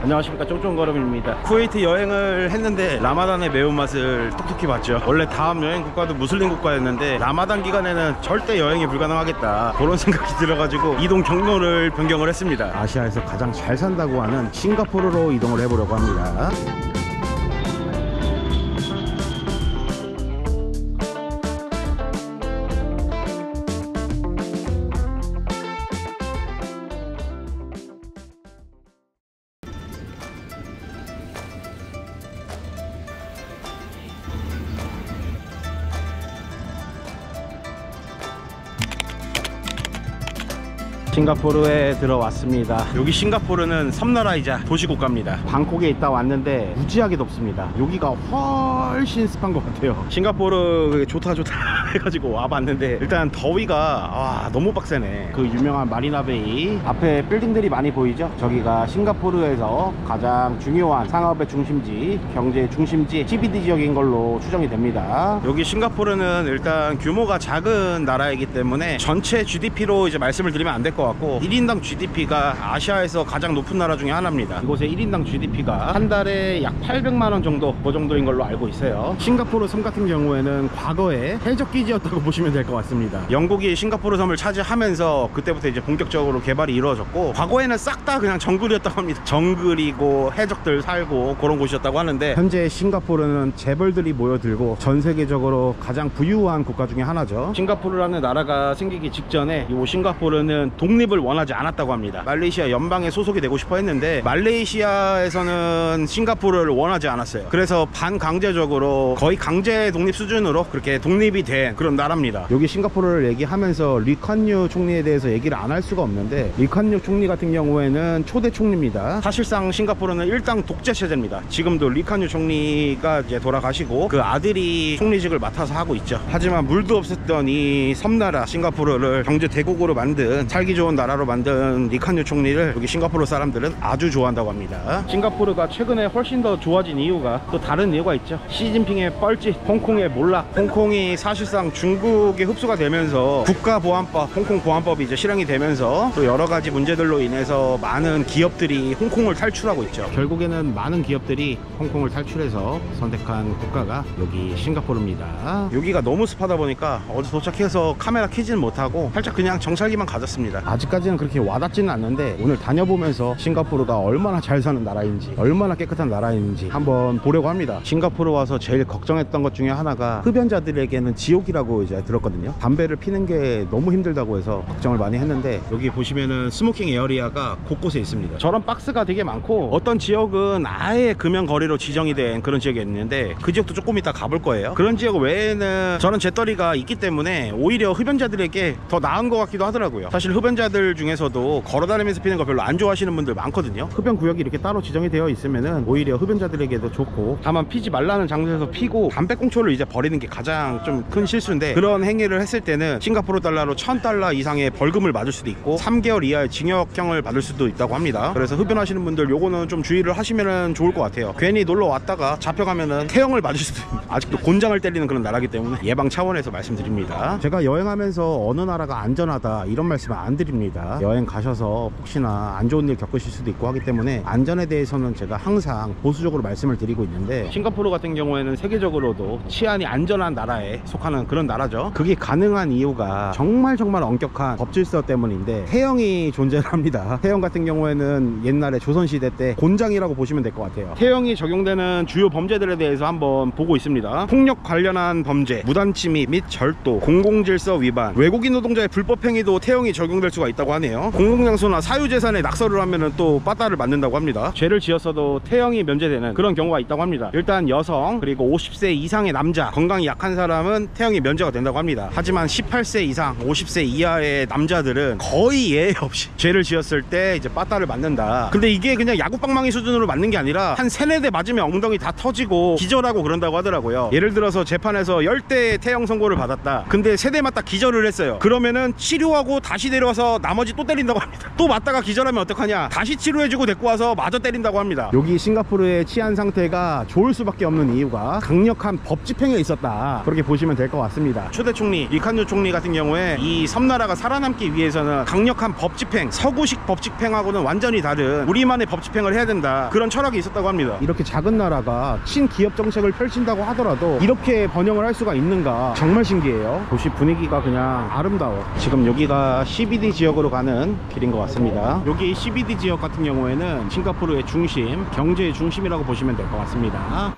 안녕하십니까, 쫑쫑거름입니다. 쿠웨이트 여행을 했는데 라마단의 매운맛을 톡톡히 봤죠. 원래 다음 여행 국가도 무슬림 국가였는데 라마단 기간에는 절대 여행이 불가능하겠다, 그런 생각이 들어가지고 이동 경로를 변경을 했습니다. 아시아에서 가장 잘 산다고 하는 싱가포르로 이동을 해보려고 합니다. 싱가포르에 들어왔습니다. 여기 싱가포르는 섬나라이자 도시국가입니다. 방콕에 있다 왔는데 무지하게 덥습니다. 여기가 훨씬 습한 것 같아요. 싱가포르 좋다 해가지고 와봤는데 일단 더위가 너무 빡세네. 그 유명한 마리나베이 앞에 빌딩들이 많이 보이죠? 저기가 싱가포르에서 가장 중요한 상업의 중심지, 경제의 중심지, CBD 지역인 걸로 추정이 됩니다. 여기 싱가포르는 일단 규모가 작은 나라이기 때문에 전체 GDP로 이제 말씀을 드리면 안 될 것 같고 1인당 GDP가 아시아에서 가장 높은 나라 중에 하나입니다. 이곳의 1인당 GDP가 한 달에 약 800만원 정도, 그 정도인 걸로 알고 있어요. 싱가포르 섬 같은 경우에는 과거에 해적기지였다고 보시면 될 것 같습니다. 영국이 싱가포르 섬을 차지하면서 그때부터 이제 본격적으로 개발이 이루어졌고, 과거에는 싹 다 그냥 정글이었다고 합니다. 정글이고 해적들 살고 그런 곳이었다고 하는데, 현재 싱가포르는 재벌들이 모여들고 전 세계적으로 가장 부유한 국가 중에 하나죠. 싱가포르라는 나라가 생기기 직전에 이 싱가포르는 독립을 원하지 않았다고 합니다. 말레이시아 연방에 소속이 되고 싶어 했는데 말레이시아에서는 싱가포르를 원하지 않았어요. 그래서 반강제적으로 거의 강제 독립 수준으로 그렇게 독립이 된 그런 나라입니다. 여기 싱가포르를 얘기하면서 리칸유 총리에 대해서 얘기를 안 할 수가 없는데, 리칸유 총리 같은 경우에는 초대 총리입니다. 사실상 싱가포르는 일당 독재 체제입니다. 지금도 리칸유 총리가 이제 돌아가시고 그 아들이 총리직을 맡아서 하고 있죠. 하지만 물도 없었던 이 섬나라 싱가포르를 경제 대국으로 만든, 살기 좋은 나라로 만든 리칸유 총리를 여기 싱가포르 사람들은 아주 좋아한다고 합니다. 싱가포르가 최근에 훨씬 더 좋아진 이유가 또 다른 이유가 있죠. 시진핑의 뻘짓, 홍콩의 몰락. 홍콩이 사실상 중국에 흡수가 되면서 국가보안법, 홍콩보안법이 이제 실행이 되면서 또 여러 가지 문제들로 인해서 많은 기업들이 홍콩을 탈출하고 있죠. 결국에는 많은 기업들이 홍콩을 탈출해서 선택한 국가가 여기 싱가포르입니다. 여기가 너무 습하다 보니까 어제 도착해서 카메라 켜지는 못하고 살짝 그냥 정찰기만 가졌습니다. 아직까지는 그렇게 와닿지는 않는데 오늘 다녀보면서 싱가포르가 얼마나 잘 사는 나라인지, 얼마나 깨끗한 나라인지 한번 보려고 합니다. 싱가포르 와서 제일 걱정했던 것 중에 하나가 흡연자들에게는 지옥이라고 이제 들었거든요. 담배를 피는 게 너무 힘들다고 해서 걱정을 많이 했는데, 여기 보시면은 스모킹 에어리아가 곳곳에 있습니다. 저런 박스가 되게 많고 어떤 지역은 아예 금연거리로 지정이 된 그런 지역이 있는데 그 지역도 조금 이따 가볼 거예요. 그런 지역 외에는 저런 재떨이가 있기 때문에 오히려 흡연자들에게 더 나은 것 같기도 하더라고요. 사실 흡연자들 중에서도 걸어다니면서 피는 거 별로 안 좋아하시는 분들 많거든요. 흡연 구역이 이렇게 따로 지정이 되어 있으면은 오히려 흡연자들에게도 좋고, 다만 피지 말라는 장소에서 피고 담배꽁초를 이제 버리는 게 가장 좀 큰 실수인데, 그런 행위를 했을 때는 싱가포르 달러로 $1000 이상의 벌금을 맞을 수도 있고 3개월 이하의 징역형을 받을 수도 있다고 합니다. 그래서 흡연하시는 분들 요거는 좀 주의를 하시면 좋을 것 같아요. 괜히 놀러 왔다가 잡혀가면은 태형을 맞을 수도 있습니다. 아직도 곤장을 때리는 그런 나라기 때문에 예방 차원에서 말씀드립니다. 제가 여행하면서 어느 나라가 안전하다 이런 말씀을 안 드립니다. 여행 가셔서 혹시나 안 좋은 일 겪으실 수도 있고 하기 때문에 안전에 대해서는 제가 항상 보수적으로 말씀을 드리고 있는데, 싱가포르 같은 경우에는 세계적으로도 치안이 안전한 나라에 속하는 그런 나라죠. 그게 가능한 이유가 정말 엄격한 법질서 때문인데, 태형이 존재를 합니다. 태형 같은 경우에는 옛날에 조선시대 때 곤장이라고 보시면 될 것 같아요. 태형이 적용되는 주요 범죄들에 대해서 한번 보고 있습니다. 폭력 관련한 범죄, 무단침입 및 절도, 공공질서 위반, 외국인 노동자의 불법행위도 태형이 적용될 수가 있다고 하네요. 공공장소나 사유재산에 낙서를 하면은 또 빠따를 맞는다고 합니다. 죄를 지었어도 태형이 면제되는 그런 경우가 있다고 합니다. 일단 여성, 그리고 50세 이상의 남자, 건강이 약한 사람은 태형이 면제가 된다고 합니다. 하지만 18세 이상, 50세 이하의 남자들은 거의 예외 없이 죄를 지었을 때 이제 빠따를 맞는다. 근데 이게 그냥 야구방망이 수준으로 맞는 게 아니라 한 3-4대 맞으면 엉덩이 다 터지고 기절하고 그런다고 하더라고요. 예를 들어서 재판에서 10대 태형 선고를 받았다. 근데 3대 맞다 기절을 했어요. 그러면은 치료하고 다시 내려와서 나머지 또 때린다고 합니다. 또 맞다가 기절하면 어떡하냐, 다시 치료해주고 데리고 와서 마저 때린다고 합니다. 여기 싱가포르의 치안 상태가 좋을 수밖에 없는 이유가 강력한 법 집행에 있었다, 그렇게 보시면 될 것 왔습니다. 초대 총리 리칸유 총리 같은 경우에 이 섬나라가 살아남기 위해서는 강력한 법 집행, 서구식 법 집행하고는 완전히 다른 우리만의 법 집행을 해야 된다, 그런 철학이 있었다고 합니다. 이렇게 작은 나라가 친기업 정책을 펼친다고 하더라도 이렇게 번영을 할 수가 있는가, 정말 신기해요. 도시 분위기가 그냥 아름다워. 지금 여기가 CBD 지역으로 가는 길인 것 같습니다. 여기 CBD 지역 같은 경우에는 싱가포르의 중심, 경제의 중심이라고 보시면 될 것 같습니다.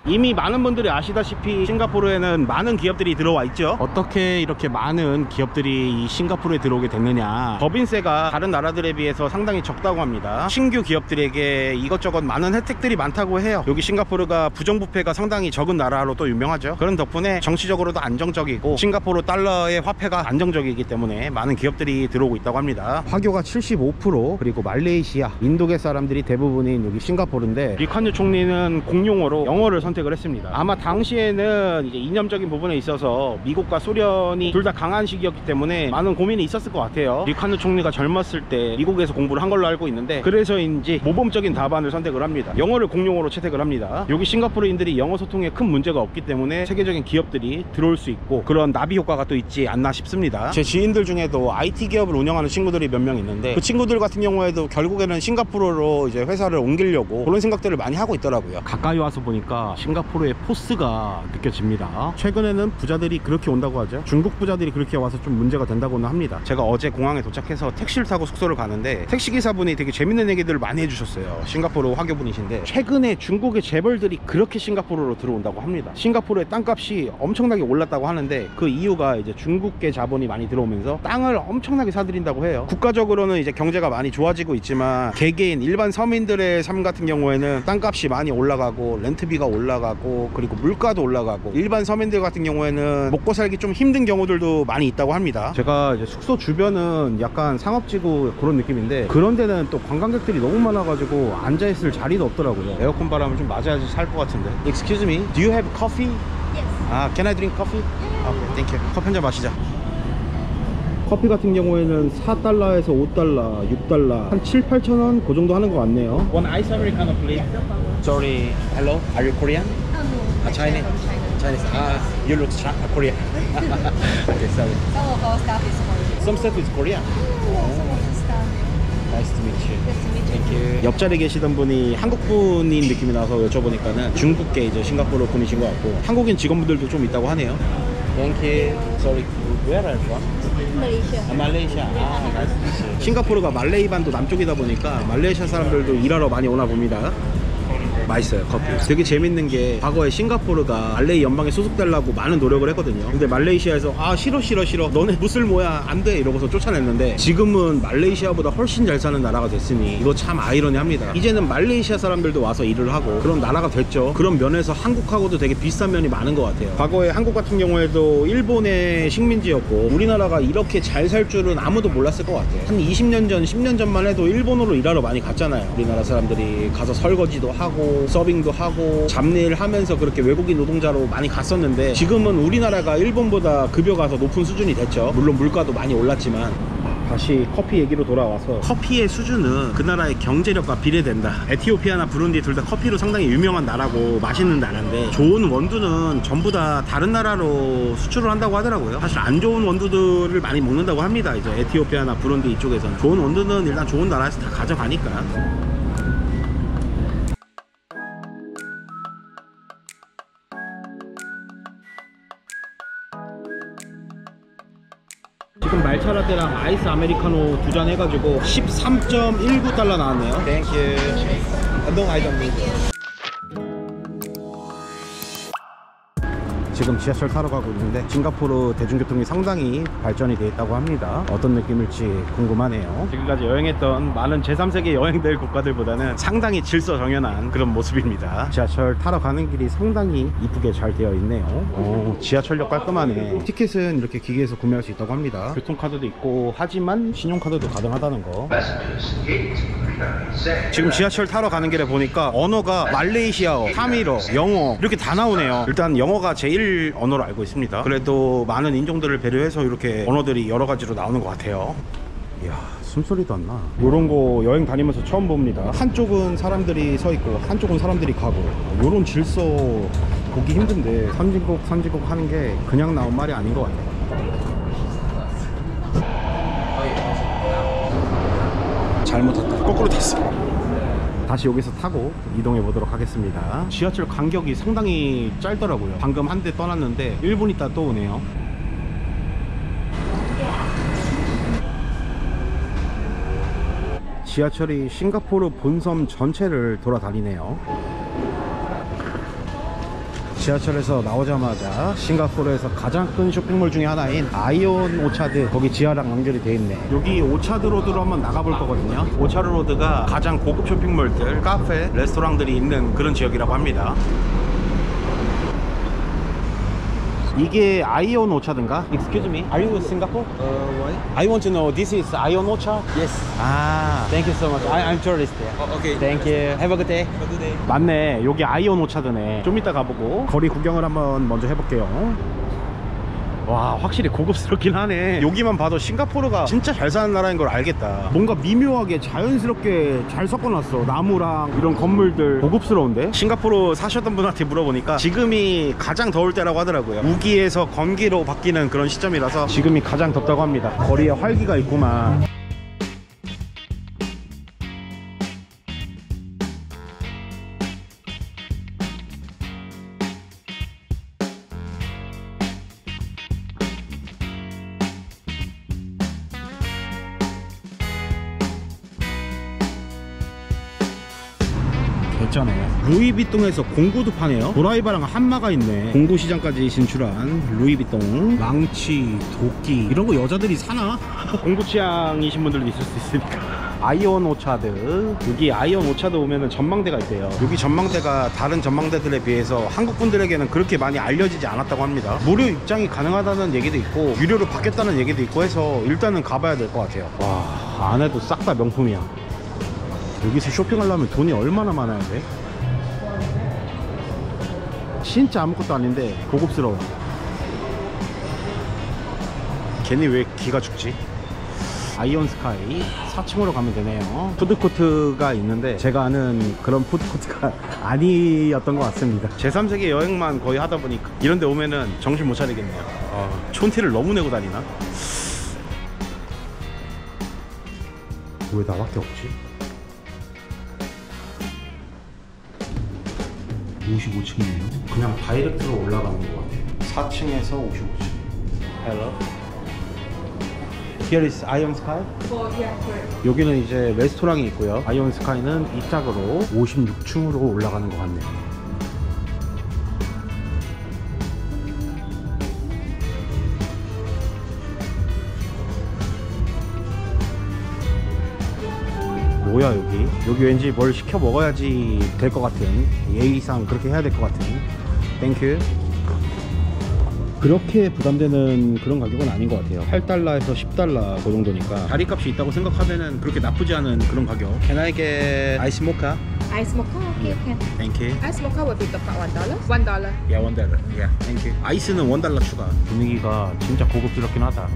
이미 많은 분들이 아시다시피 싱가포르에는 많은 기업들이 들어와 있죠. 어떻게 이렇게 많은 기업들이 이 싱가포르에 들어오게 됐느냐, 법인세가 다른 나라들에 비해서 상당히 적다고 합니다. 신규 기업들에게 이것저것 많은 혜택들이 많다고 해요. 여기 싱가포르가 부정부패가 상당히 적은 나라로 또 유명하죠. 그런 덕분에 정치적으로도 안정적이고 싱가포르 달러의 화폐가 안정적이기 때문에 많은 기업들이 들어오고 있다고 합니다. 화교가 75%, 그리고 말레이시아, 인도계 사람들이 대부분인 여기 싱가포르인데, 리칸유 총리는 공용어로 영어를 선택을 했습니다. 아마 당시에는 이제 이념적인 부분에 있어서 미국과 소련이 둘 다 강한 시기였기 때문에 많은 고민이 있었을 것 같아요. 리칸유 총리가 젊었을 때 미국에서 공부를 한 걸로 알고 있는데, 그래서인지 모범적인 답안을 선택을 합니다. 영어를 공용어로 채택을 합니다. 여기 싱가포르인들이 영어 소통에 큰 문제가 없기 때문에 세계적인 기업들이 들어올 수 있고 그런 나비 효과가 또 있지 않나 싶습니다. 제 지인들 중에도 IT 기업을 운영하는 친구들이 몇 명 있는데, 그 친구들 같은 경우에도 결국에는 싱가포르로 이제 회사를 옮기려고 그런 생각들을 많이 하고 있더라고요. 가까이 와서 보니까 싱가포르의 포스가 느껴집니다. 최근에는 부자들이 그렇게 온다고 하죠. 중국 부자들이 그렇게 와서 좀 문제가 된다고는 합니다. 제가 어제 공항에 도착해서 택시를 타고 숙소를 가는데 택시기사분이 되게 재밌는 얘기들을 많이 해주셨어요. 싱가포르 화교분이신데, 최근에 중국의 재벌들이 그렇게 싱가포르로 들어온다고 합니다. 싱가포르의 땅값이 엄청나게 올랐다고 하는데, 그 이유가 이제 중국계 자본이 많이 들어오면서 땅을 엄청나게 사들인다고 해요. 국가적으로는 이제 경제가 많이 좋아지고 있지만 개개인 일반 서민들의 삶 같은 경우에는 땅값이 많이 올라가고 렌트비가 올라가고 그리고 물가도 올라가고, 일반 서민들 같은 경우에는 먹고 살기 좀 힘든 경우들도 많이 있다고 합니다. 제가 이제 숙소 주변은 약간 상업지구 그런 느낌인데, 그런 데는 또 관광객들이 너무 많아가지고 앉아있을 자리도 없더라고요. 에어컨 바람을 좀 맞아야지 살 것 같은데. Excuse me, do you have coffee? Yes. Can I drink coffee? Okay, thank you. 커피 한 잔 마시자. 커피 같은 경우에는 4달러에서 5달러, 6달러, 한 7, 8천원 그 정도 하는 것 같네요. One ice americano please. Sorry, hello, are you Korean? No. Chinese? Chinese. You look Korean. Okay, sorry. Some of our staff is Korean. Some stuff is Korean. Some of the staff. Nice to meet you. Nice to meet you. Thank you. 옆자리에 계시던 분이 한국분인 느낌이 나서 여쭤보니까는 중국계 이제 싱가포르 분이신 것 같고, 한국인 직원분들도 좀 있다고 하네요. Thank you. Sorry, where are you from? Malaysia. 말레이시아. nice to meet you. 싱가포르가 말레이 반도 남쪽이다 보니까 말레이시아 사람들도 일하러 많이 오나 봅니다. 맛있어요, 커피. 되게 재밌는 게, 과거에 싱가포르가 말레이 연방에 소속되려고 많은 노력을 했거든요. 근데 말레이시아에서 싫어 너네 무슬모야 안돼 이러고서 쫓아냈는데, 지금은 말레이시아보다 훨씬 잘 사는 나라가 됐으니 이거 참 아이러니합니다. 이제는 말레이시아 사람들도 와서 일을 하고 그런 나라가 됐죠. 그런 면에서 한국하고도 되게 비슷한 면이 많은 것 같아요. 과거에 한국 같은 경우에도 일본의 식민지였고, 우리나라가 이렇게 잘 살 줄은 아무도 몰랐을 것 같아요. 한 20년 전, 10년 전만 해도 일본으로 일하러 많이 갔잖아요. 우리나라 사람들이 가서 설거지도 하고 서빙도 하고 잡일 하면서 그렇게 외국인 노동자로 많이 갔었는데, 지금은 우리나라가 일본보다 급여가 더 높은 수준이 됐죠. 물론 물가도 많이 올랐지만. 다시 커피 얘기로 돌아와서, 커피의 수준은 그 나라의 경제력과 비례된다. 에티오피아나 부룬디 둘 다 커피로 상당히 유명한 나라고 맛있는 나라인데, 좋은 원두는 전부 다 다른 나라로 수출을 한다고 하더라고요. 사실 안 좋은 원두들을 많이 먹는다고 합니다. 이제 에티오피아나 부룬디 이쪽에서는. 좋은 원두는 일단 좋은 나라에서 다 가져가니까. 지금 말차 라떼랑 아이스 아메리카노 2잔 해가지고 13.19달러 나왔네요. Thank you. No, I don't need it. 지금 지하철 타러 가고 있는데, 싱가포르 대중교통이 상당히 발전이 되어 있다고 합니다. 어떤 느낌일지 궁금하네요. 지금까지 여행했던 많은 제3세계 여행될 국가들보다는 상당히 질서정연한 그런 모습입니다. 지하철 타러 가는 길이 상당히 이쁘게 잘 되어 있네요. 지하철역 깔끔하네. 티켓은 이렇게 기계에서 구매할 수 있다고 합니다. 교통카드도 있고, 하지만 신용카드도 가능하다는 거. 지금 지하철 타러 가는 길에 보니까 언어가 말레이시아어, 타밀어, 영어 이렇게 다 나오네요. 일단 영어가 제일 언어로 알고 있습니다. 그래도 많은 인종들을 배려해서 이렇게 언어들이 여러 가지로 나오는 것 같아요. 이야, 숨소리도 안 나. 요런 거 여행 다니면서 처음 봅니다. 한쪽은 사람들이 서 있고 한쪽은 사람들이 가고, 요런 질서 보기 힘든데 선진국 하는 게 그냥 나온 말이 아닌 것 같아요. 잘못 탔다. 거꾸로 탔어. 다시 여기서 타고 이동해 보도록 하겠습니다. 지하철 간격이 상당히 짧더라고요. 방금 한 대 떠났는데 1분 있다 또 오네요. 지하철이 싱가포르 본섬 전체를 돌아다니네요. 지하철에서 나오자마자 싱가포르에서 가장 큰 쇼핑몰 중에 하나인 아이온 오차드, 거기 지하랑 연결이 돼 있네. 여기 오차드 로드로 한번 나가볼 거거든요. 오차드 로드가 가장 고급 쇼핑몰들, 카페, 레스토랑들이 있는 그런 지역이라고 합니다. 이게 아이온 오차드인가? Excuse me, are you in Singapore? Why? I want to know, this is Ion Orchard? Yes. 아, thank you so much. I'm tourist there. Okay. Thank you. Have a good day. Have a good day. 맞네, 여기 아이온 오차드네. 좀 이따 가보고 거리 구경을 한번 먼저 해볼게요. 와, 확실히 고급스럽긴 하네. 여기만 봐도 싱가포르가 진짜 잘 사는 나라인 걸 알겠다. 뭔가 미묘하게 자연스럽게 잘 섞어놨어. 나무랑 이런 건물들 고급스러운데? 싱가포르 사셨던 분한테 물어보니까 지금이 가장 더울 때라고 하더라고요. 우기에서 건기로 바뀌는 그런 시점이라서 지금이 가장 덥다고 합니다. 거리에 활기가 있구만. 있잖아요. 루이비통에서 공구도 파네요. 도라이바랑 한마가 있네. 공구 시장까지 진출한 루이비통. 망치, 도끼 이런 거 여자들이 사나? 공구 취향이신 분들도 있을 수 있으니까. 아이온 오차드. 여기 아이온 오차드 오면은 전망대가 있대요. 여기 전망대가 다른 전망대들에 비해서 한국 분들에게는 그렇게 많이 알려지지 않았다고 합니다. 무료 입장이 가능하다는 얘기도 있고 유료로 바뀌었다는 얘기도 있고 해서 일단은 가봐야 될 것 같아요. 와, 안에도 싹 다 명품이야. 여기서 쇼핑하려면 돈이 얼마나 많아야 돼? 진짜 아무것도 아닌데 고급스러워. 괜히 왜 기가 죽지? 아이온 스카이 4층으로 가면 되네요. 푸드코트가 있는데 제가 아는 그런 푸드코트가 아니었던 것 같습니다. 제3세계 여행만 거의 하다 보니까 이런 데 오면은 정신 못 차리겠네요. 촌티를 너무 내고 다니나? 왜 나밖에 없지? 55층이네요. 그냥 다이렉트로 올라가는 것 같아요. 4층에서 55층. Hello. Here is Ion Sky. 여기는 이제 레스토랑이 있고요. 아이온 스카이는 이 짝으로 56층으로 올라가는 것 같네요. 뭐야 여기? 여기 왠지 뭘 시켜 먹어야지 될 것 같은, 예의상 그렇게 해야 될 것 같은. 땡큐. 그렇게 부담되는 그런 가격은 아닌 것 같아요. 8달러에서 10달러 그 정도니까 자리값이 있다고 생각하면은 그렇게 나쁘지 않은 그런 가격. Can I get ice mocha? Ice mocha? Okay, can. Thank you. Ice mocha will be about $1. $1. Yeah, $1. Yeah, thank you. 아이스는 $1 추가. 분위기가 진짜 고급스럽긴 하다.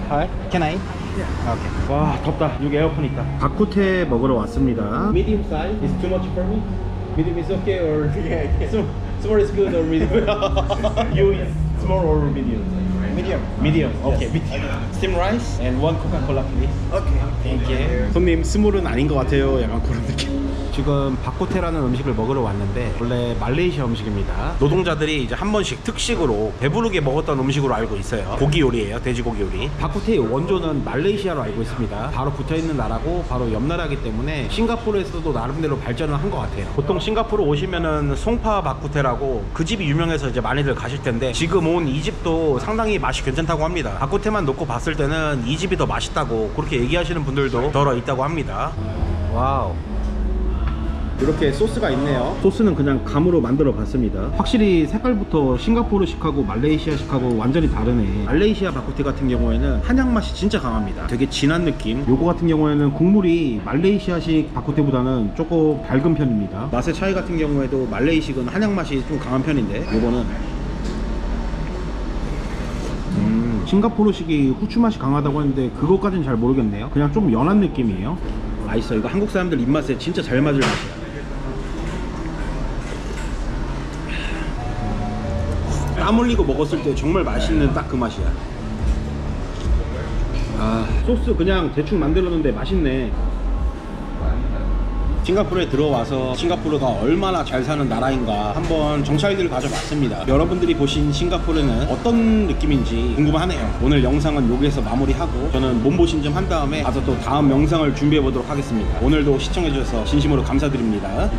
Hi, can I? Yeah. Okay. 와, 덥다. 여기 에어컨 있다. 바쿠테 먹으러 왔습니다. Medium size is too much for me. Medium is okay or small is good or medium? You is small or medium? Medium. Medium. Okay. Medium. Steamed rice and one Coca-Cola please. Okay. Thank you. 손님 스몰은 아닌 것 같아요. 약간 그런 느낌. 지금 바코테라는 음식을 먹으러 왔는데 원래 말레이시아 음식입니다. 노동자들이 이제 한 번씩 특식으로 배부르게 먹었던 음식으로 알고 있어요. 고기 요리예요. 돼지고기 요리. 바코테의 원조는 말레이시아로 알고 있습니다. 바로 붙어있는 나라고 바로 옆 나라이기 때문에 싱가포르에서도 나름대로 발전을 한 것 같아요. 보통 싱가포르 오시면은 송파 바코테라고 그 집이 유명해서 이제 많이들 가실 텐데 지금 온 이 집도 상당히 맛이 괜찮다고 합니다. 바코테만 놓고 봤을 때는 이 집이 더 맛있다고 그렇게 얘기하시는 분들도 더러 있다고 합니다. 와우. 이렇게 소스가 있네요. 소스는 그냥 감으로 만들어 봤습니다. 확실히 색깔부터 싱가포르식하고 말레이시아식하고 완전히 다르네. 말레이시아 바쿠테 같은 경우에는 한약 맛이 진짜 강합니다. 되게 진한 느낌. 요거 같은 경우에는 국물이 말레이시아식 바쿠테보다는 조금 밝은 편입니다. 맛의 차이 같은 경우에도 말레이식은 한약 맛이 좀 강한 편인데 요거는 싱가포르식이 후추 맛이 강하다고 했는데 그것까지는 잘 모르겠네요. 그냥 좀 연한 느낌이에요. 맛있어. 이거 한국 사람들 입맛에 진짜 잘 맞을 맛이야. 땀 흘리고 먹었을 때 정말 맛있는 딱 그 맛이야. 아, 소스 그냥 대충 만들었는데 맛있네. 싱가포르에 들어와서 싱가포르가 얼마나 잘 사는 나라인가 한번 정찰기를 가져봤습니다. 여러분들이 보신 싱가포르는 어떤 느낌인지 궁금하네요. 오늘 영상은 여기에서 마무리하고 저는 몸보신좀 한 다음에 가서 또 다음 영상을 준비해 보도록 하겠습니다. 오늘도 시청해 주셔서 진심으로 감사드립니다.